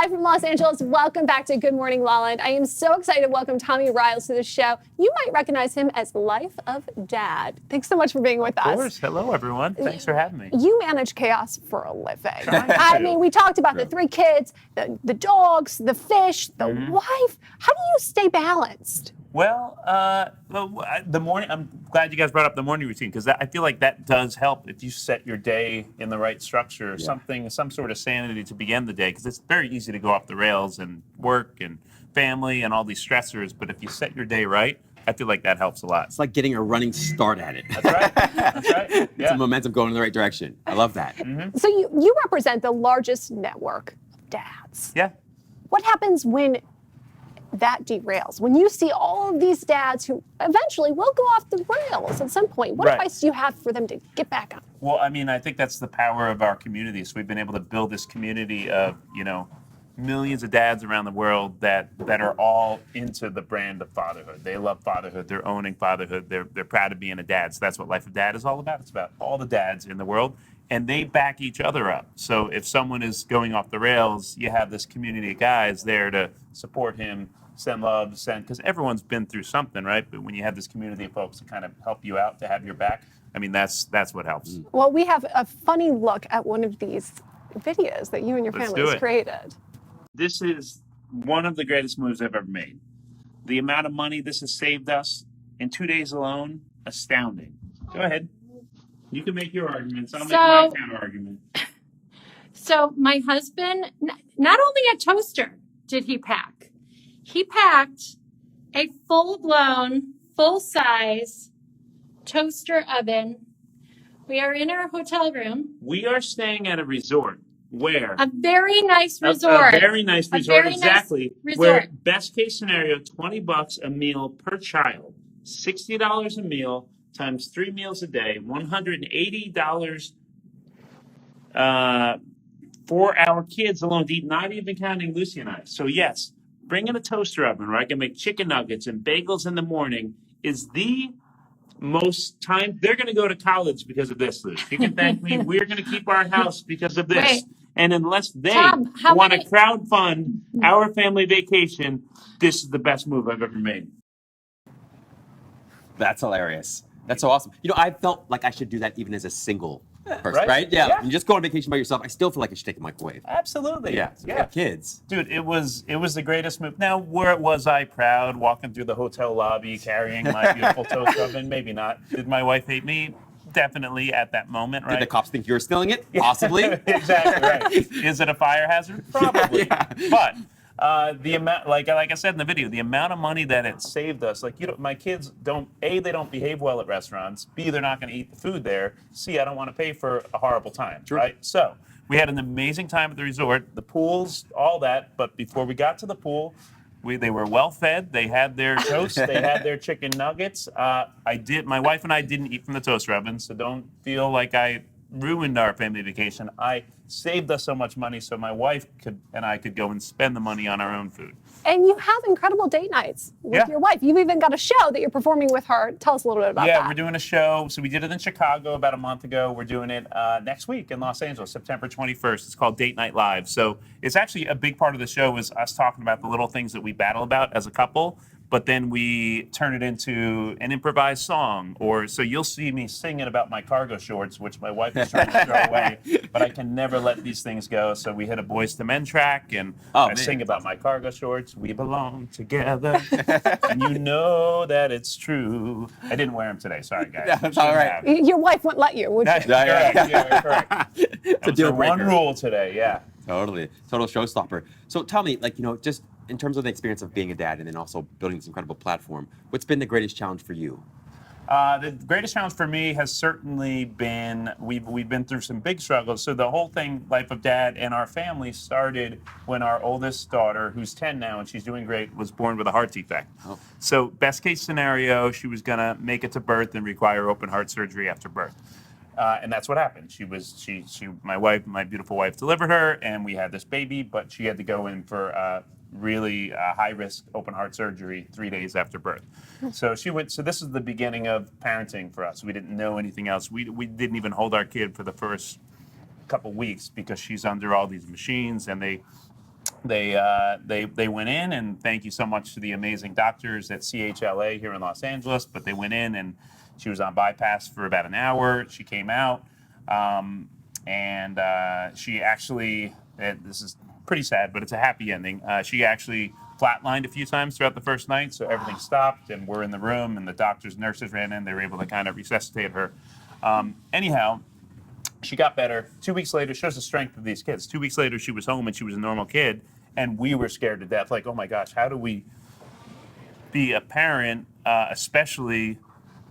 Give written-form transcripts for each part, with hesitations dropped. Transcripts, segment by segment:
Live from Los Angeles, welcome back to Good Morning LaLa. I am so excited to welcome Tommy Riles to the show. You might recognize him as Life of Dad. Thanks so much for being with us. Of course. Hello, everyone. Thanks for having me. You manage chaos for a living. I mean, we talked about the 3 kids, the dogs, the fish, the wife. How do you stay balanced? Well, the morning, I'm glad you guys brought up the morning routine because I feel like that does help if you set your day in the right structure, some sort of sanity to begin the day, because it's very easy to go off the rails and work and family and all these stressors. But if you set your day right, I feel like that helps a lot. It's like getting a running start at it. That's right. That's right. Yeah. It's a momentum going in the right direction. I love that. So you represent the largest network of dads. Yeah. What happens when that derails? When you see all of these dads who eventually will go off the rails at some point, what advice do you have for them to get back on? Well, I mean, I think that's the power of our community. So we've been able to build this community of, millions of dads around the world that are all into the brand of fatherhood. They love fatherhood. They're owning fatherhood. They're proud of being a dad. So that's what Life of Dad is all about. It's about all the dads in the world, and they back each other up. So if someone is going off the rails, you have this community of guys there to support him, send love, because everyone's been through something, right? But when you have this community of folks to kind of help you out, to have your back, I mean, that's what helps. Well, we have a funny look at one of these videos that you and your family has created. This is one of the greatest moves I've ever made. The amount of money this has saved us in 2 days alone, astounding. Go ahead. You can make your arguments. I'll make my counter argument. So my husband, not only a toaster did he packed a full-blown, full-size toaster oven. We are in our hotel room. We are staying at a resort. Where? A very nice resort. A very nice resort, exactly. Where best case scenario, $20 a meal per child, $60 a meal times 3 meals a day, $180 for our kids alone to eat, not even counting Lucy and I. So yes, bringing a toaster oven where I can make chicken nuggets and bagels in the morning is the most time. They're going to go to college because of this, Luce. You can thank me. We're going to keep our house because of this. Wait. And unless they want to crowdfund our family vacation, this is the best move I've ever made. That's hilarious. That's so awesome. I felt like I should do that even as a single person, right? Yeah. You just go on vacation by yourself. I still feel like I should take a microwave. Absolutely. Yeah. Kids. Dude, it was the greatest move. Now, was I proud walking through the hotel lobby carrying my beautiful toaster oven? Maybe not. Did my wife hate me? Definitely at that moment, right? Did the cops think you were stealing it? Possibly. Exactly right. Is it a fire hazard? Probably. But the amount, like I said in the video, the amount of money that it saved us. Like, my kids they don't behave well at restaurants. B, they're not going to eat the food there. C, I don't want to pay for a horrible time, right? So we had an amazing time at the resort, the pools, all that. But before we got to the pool, they were well fed. They had their toast. They had their chicken nuggets. My wife and I didn't eat from the toaster oven, so don't feel like I ruined our family vacation. I saved us so much money so my wife and I could go and spend the money on our own food. And you have incredible date nights with your wife. You've even got a show that you're performing with her. Tell us a little bit about that. Yeah, we're doing a show. So we did it in Chicago about a month ago. We're doing it next week in Los Angeles, September 21st. It's called Date Night Live. So it's actually a big part of the show is us talking about the little things that we battle about as a couple, but then we turn it into an improvised song. So you'll see me singing about my cargo shorts, which my wife is trying to throw away, but I can never let these things go. So we hit a Boys to Men track, and I sing about my cargo shorts. We belong together, and you know that it's true. I didn't wear them today. Sorry, guys. Yeah, that's all right. Your wife wouldn't let you, would she? Yeah, correct. It's a deal breaker. One rule today, yeah. Totally. Total showstopper. So tell me, just in terms of the experience of being a dad and then also building this incredible platform, what's been the greatest challenge for you? The greatest challenge for me has certainly been, we've been through some big struggles. So the whole thing, Life of Dad and our family started when our oldest daughter, who's 10 now and she's doing great, was born with a heart defect. Oh. So best case scenario, she was gonna make it to birth and require open heart surgery after birth. And that's what happened. My beautiful wife delivered her and we had this baby, but she had to go in for really high-risk open heart surgery 3 days after birth. So this is the beginning of parenting for us. We didn't know anything else. We didn't even hold our kid for the first couple weeks because she's under all these machines and they went in, and thank you so much to the amazing doctors at CHLA here in Los Angeles. But they went in, and she was on bypass for about an hour. She came out, and she actually, this is pretty sad, but it's a happy ending. She actually flatlined a few times throughout the first night, so everything stopped, and we're in the room, and the doctors, nurses ran in. They were able to kind of resuscitate her. Anyhow, she got better. 2 weeks later, shows the strength of these kids. 2 weeks later, she was home and she was a normal kid, and we were scared to death. Like, oh my gosh, how do we be a parent, especially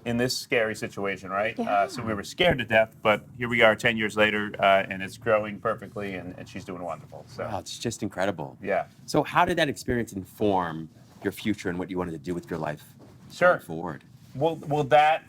in this scary situation, right? Yeah. So we were scared to death, but here we are 10 years later, and it's growing perfectly, and she's doing wonderful. So, Wow, it's just incredible. yeah. So how did that experience inform your future and what you wanted to do with your life Sure. going forward? Well,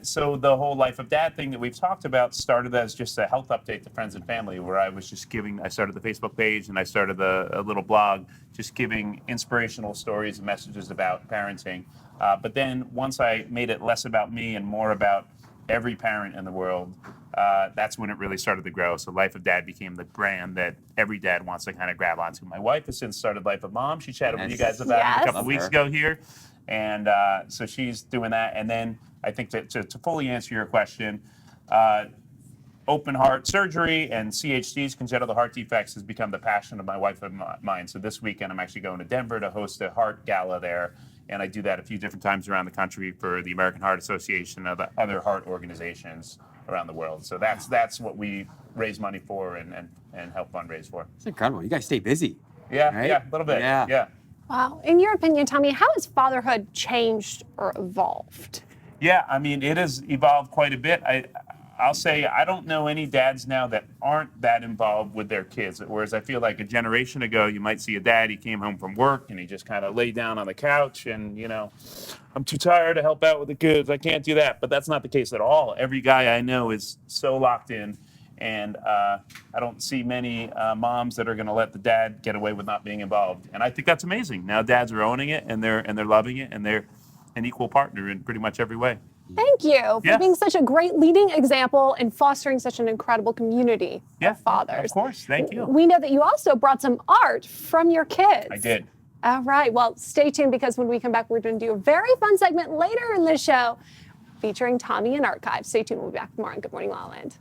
so the whole Life of Dad thing that we've talked about started as just a health update to friends and family, where I was just I started the Facebook page and I started a little blog, just giving inspirational stories and messages about parenting. But then once I made it less about me and more about every parent in the world, that's when it really started to grow. So Life of Dad became the brand that every dad wants to kind of grab onto. My wife has since started Life of Mom. She chatted with you guys about it a Yes. couple of Love weeks her. ago here. And so she's doing that. And then I think that to fully answer your question, open heart surgery and CHDs, congenital heart defects, has become the passion of my wife and mine. So this weekend, I'm actually going to Denver to host a heart gala there. And I do that a few different times around the country for the American Heart Association and other heart organizations around the world. So that's what we raise money for and help fundraise for. It's incredible. You guys stay busy. Yeah, Right? yeah, a little bit. Yeah. Yeah. Wow. In your opinion, Tommy, how has fatherhood changed or evolved? Yeah, I mean, it has evolved quite a bit. I'll say I don't know any dads now that aren't that involved with their kids. Whereas I feel like a generation ago, you might see a dad, he came home from work and he just kind of laid down on the couch and, I'm too tired to help out with the kids. I can't do that. But that's not the case at all. Every guy I know is so locked in. And I don't see many moms that are going to let the dad get away with not being involved. And I think that's amazing. Now dads are owning it and they're loving it and they're an equal partner in pretty much every way. Thank you for Yeah. being such a great leading example and fostering such an incredible community of fathers. Of course. Thank you. We know that you also brought some art from your kids. I did. All right. Well, stay tuned because when we come back, we're going to do a very fun segment later in the show featuring Tommy and Archive. Stay tuned. We'll be back tomorrow on Good Morning La La Land.